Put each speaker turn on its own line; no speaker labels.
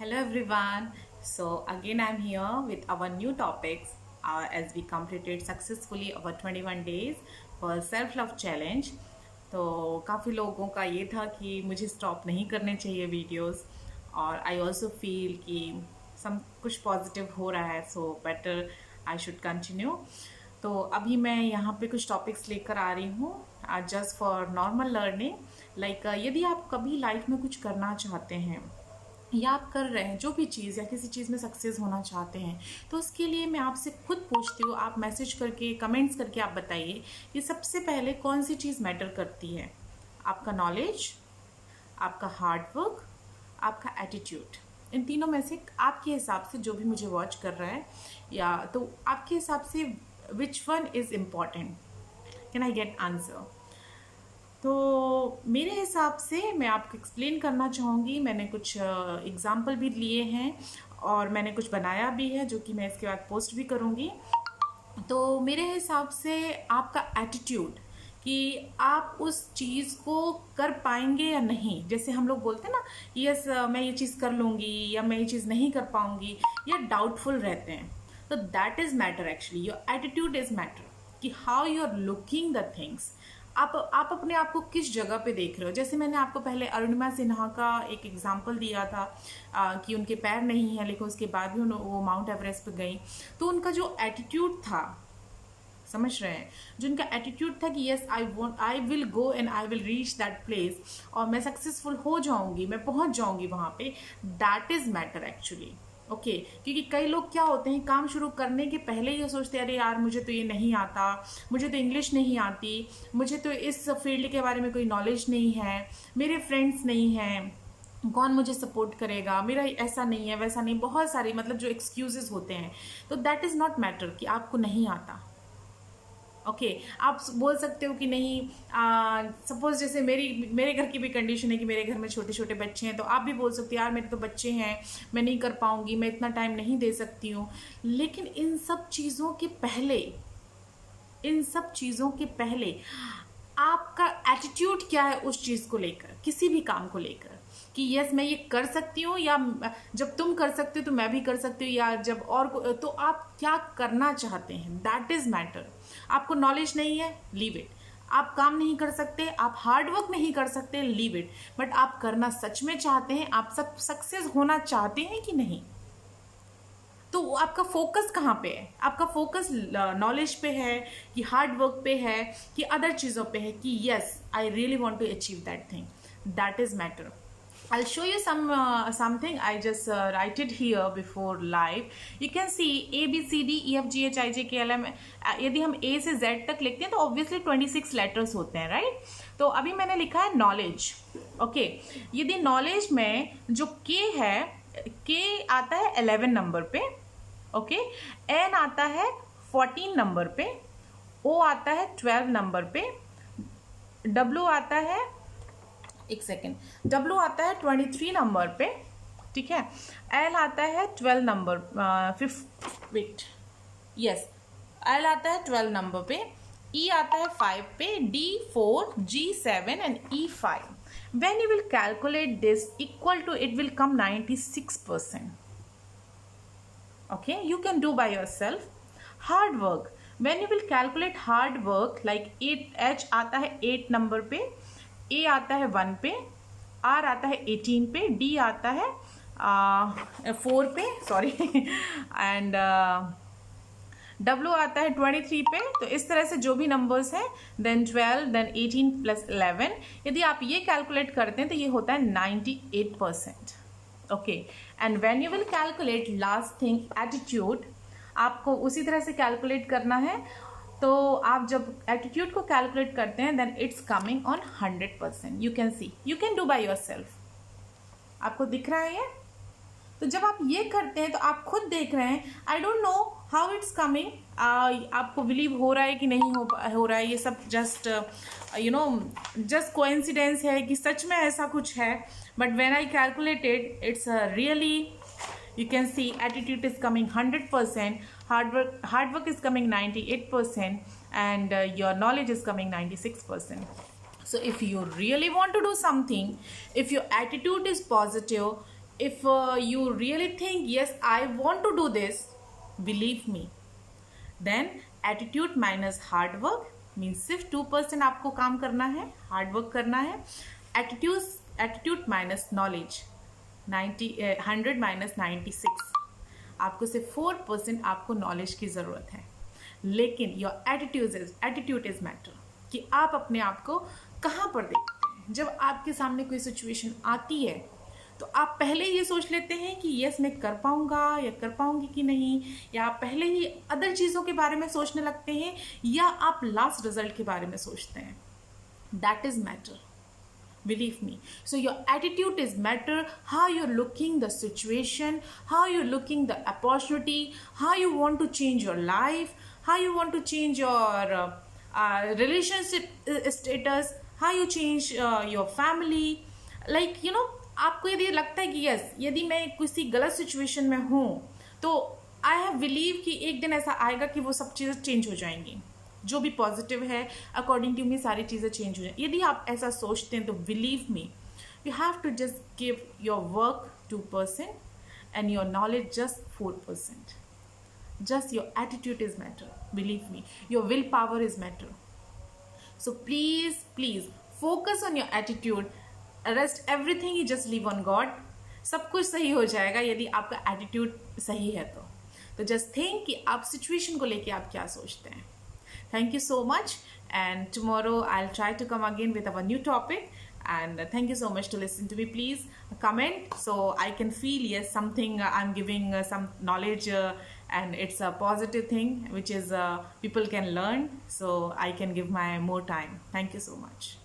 Hello everyone. So again I'm here with our new topics as we completed successfully our 21 days for self love challenge. तो काफ़ी लोगों का ये था कि मुझे स्टॉप नहीं करने चाहिए वीडियोस और आई ऑल्सो फील कि सम कुछ पॉजिटिव हो रहा है so better I should continue. तो अभी मैं यहाँ पे कुछ टॉपिक्स लेकर आ रही हूँ just for normal learning. Like यदि आप कभी लाइफ में कुछ करना चाहते हैं या आप कर रहे हैं जो भी चीज़ या किसी चीज़ में सक्सेस होना चाहते हैं तो उसके लिए मैं आपसे खुद पूछती हूँ, आप मैसेज करके कमेंट्स करके आप बताइए कि सबसे पहले कौन सी चीज़ मैटर करती है. आपका नॉलेज, आपका हार्ड वर्क, आपका एटीट्यूड. इन तीनों में से आपके हिसाब से जो भी मुझे वॉच कर रहा है या तो आपके हिसाब से which one is important. Can I get answer? तो मेरे हिसाब से मैं आपको एक्सप्लेन करना चाहूँगी. मैंने कुछ एग्जाम्पल भी लिए हैं और मैंने कुछ बनाया भी है जो कि मैं इसके बाद पोस्ट भी करूँगी. तो मेरे हिसाब से आपका एटीट्यूड कि आप उस चीज़ को कर पाएंगे या नहीं. जैसे हम लोग बोलते हैं ना, यस मैं ये चीज़ कर लूँगी या मैं ये चीज़ नहीं कर पाऊँगी या डाउटफुल रहते हैं. तो that is matter actually. Your attitude is matter कि how you are looking the things. आप अपने आप को किस जगह पे देख रहे हो. जैसे मैंने आपको पहले अरुणिमा सिन्हा का एक एग्जाम्पल दिया था कि उनके पैर नहीं है लेकिन उसके बाद भी वो माउंट एवरेस्ट पे गई. तो उनका जो एटीट्यूड था, समझ रहे हैं, जो उनका एटीट्यूड था कि yes I will go and I will reach that place और मैं सक्सेसफुल हो जाऊंगी, मैं पहुंच जाऊंगी वहां पे. That is matter actually. Okay क्योंकि कई लोग क्या होते हैं, काम शुरू करने के पहले ये सोचते हैं अरे यार मुझे तो ये नहीं आता, मुझे तो इंग्लिश नहीं आती, मुझे तो इस फील्ड के बारे में कोई नॉलेज नहीं है, मेरे फ्रेंड्स नहीं हैं, कौन मुझे सपोर्ट करेगा, मेरा ऐसा नहीं है वैसा नहीं, बहुत सारी मतलब जो एक्सक्यूजेस होते हैं. तो दैट इज़ नॉट मैटर कि आपको नहीं आता. ओके आप बोल सकते हो कि नहीं, सपोज जैसे मेरे घर की भी कंडीशन है कि मेरे घर में छोटे छोटे बच्चे हैं तो आप भी बोल सकते हो यार मेरे तो बच्चे हैं, मैं नहीं कर पाऊंगी, मैं इतना टाइम नहीं दे सकती हूँ. लेकिन इन सब चीज़ों के पहले आपका एटीट्यूड क्या है उस चीज़ को लेकर, किसी भी काम को लेकर कि यस मैं ये कर सकती हूँ या जब तुम कर सकते हो तो मैं भी कर सकती हूँ या जब और तो आप क्या करना चाहते हैं. That is matter. आपको नॉलेज नहीं है, लीव इट. आप काम नहीं कर सकते, आप हार्ड वर्क नहीं कर सकते, लीव इट. बट आप करना सच में चाहते हैं, आप सब सक्सेस होना चाहते हैं कि नहीं. तो आपका फोकस कहाँ पे है? आपका फोकस नॉलेज पे है कि हार्ड वर्क पे है कि अदर चीज़ों पे है कि yes I really want to achieve that thing. That is matter. I'll show you something. I just write it here before live. You can see A B C D E F G H I J K L M. यदि हम A से Z तक लिखते हैं तो obviously 26 letters होते हैं, right. तो अभी मैंने लिखा है नॉलेज. ओके यदि नॉलेज में जो K है, K आता है 11 नंबर पे. ओके N आता है 14 नंबर पे, O आता है 12 नंबर पे, W आता है एक सेकेंड, W आता है 23 नंबर पे, ठीक है. L आता है 12 नंबर वेट यस L आता है 12 नंबर पे, E आता है 5 पे, D 4, G 7 and E 5. When you will calculate this equal to, it will come 96%. Okay, you can do by yourself. Hard work, when you will calculate hard work like 8, H आता है 8 number पे, A आता है 1 पे, R आता है 18 पे, D आता है 4 पे, सॉरी एंड W आता है 23 पे. तो इस तरह से जो भी नंबर्स हैं, देन 12, देन 18 प्लस 11, यदि आप ये कैलकुलेट करते हैं तो ये होता है 98%. Okay and when you will calculate last thing attitude, आपको उसी तरह से कैलकुलेट करना है. तो आप जब एटीट्यूड को कैलकुलेट करते हैं then it's coming on 100%. You can see, you can do by yourself. आपको दिख रहा है ये? तो जब आप ये करते हैं तो आप खुद देख रहे हैं. I don't know how it's coming, आपको बिलीव हो रहा है कि नहीं हो रहा है. ये सब जस्ट जस्ट कोइंसिडेंस है कि सच में ऐसा कुछ है. But when I calculated it's really, you can see attitude is coming 100%, hard work is coming 98%, and your knowledge is coming 96%. So if you really want to do something, if your attitude is positive, if you really think yes I want to do this, believe me, then attitude minus hard work means सिर्फ 2% आपको काम करना है, hard work करना है. Attitude minus knowledge 100 minus 96, आपको सिर्फ 4% आपको नॉलेज की ज़रूरत है. लेकिन योर एटीट्यूड इज मैटर, कि आप अपने आप को कहाँ पर देखते हैं. जब आपके सामने कोई सिचुएशन आती है तो आप पहले ये सोच लेते हैं कि यस मैं कर पाऊंगा या कर पाऊंगी कि नहीं, या आप पहले ही अदर चीज़ों के बारे में सोचने लगते हैं, या आप लास्ट रिजल्ट के बारे में सोचते हैं. That is matter, believe me. So your attitude is matter, how you're looking the situation, how you're looking the opportunity, how you want to change your life, how you want to change your relationship status, how you change your family. Like you know, आपको यदि लगता है कि yes यदि मैं किसी गलत situation में हूँ तो आई हैव बिलीव कि एक दिन ऐसा आएगा कि वो सब चीज़ें चेंज हो जाएंगी, जो भी पॉजिटिव है अकॉर्डिंग टू मी सारी चीज़ें चेंज हो जाए. यदि आप ऐसा सोचते हैं तो believe me, you have to just give your work 2% and your knowledge just 4%. Just your attitude is matter, believe me, your will power is matter. So please focus on your attitude, rest everything you just leave on God. सब कुछ सही हो जाएगा यदि आपका attitude सही है तो जस्ट थिंक कि आप सिचुएशन को लेके आप क्या सोचते हैं. Thank you so much, and tomorrow I'll try to come again with our new topic, and thank you so much to listen to me. Please comment so I can feel yes something I'm giving some knowledge and it's a positive thing which is people can learn, so I can give my more time. Thank you so much.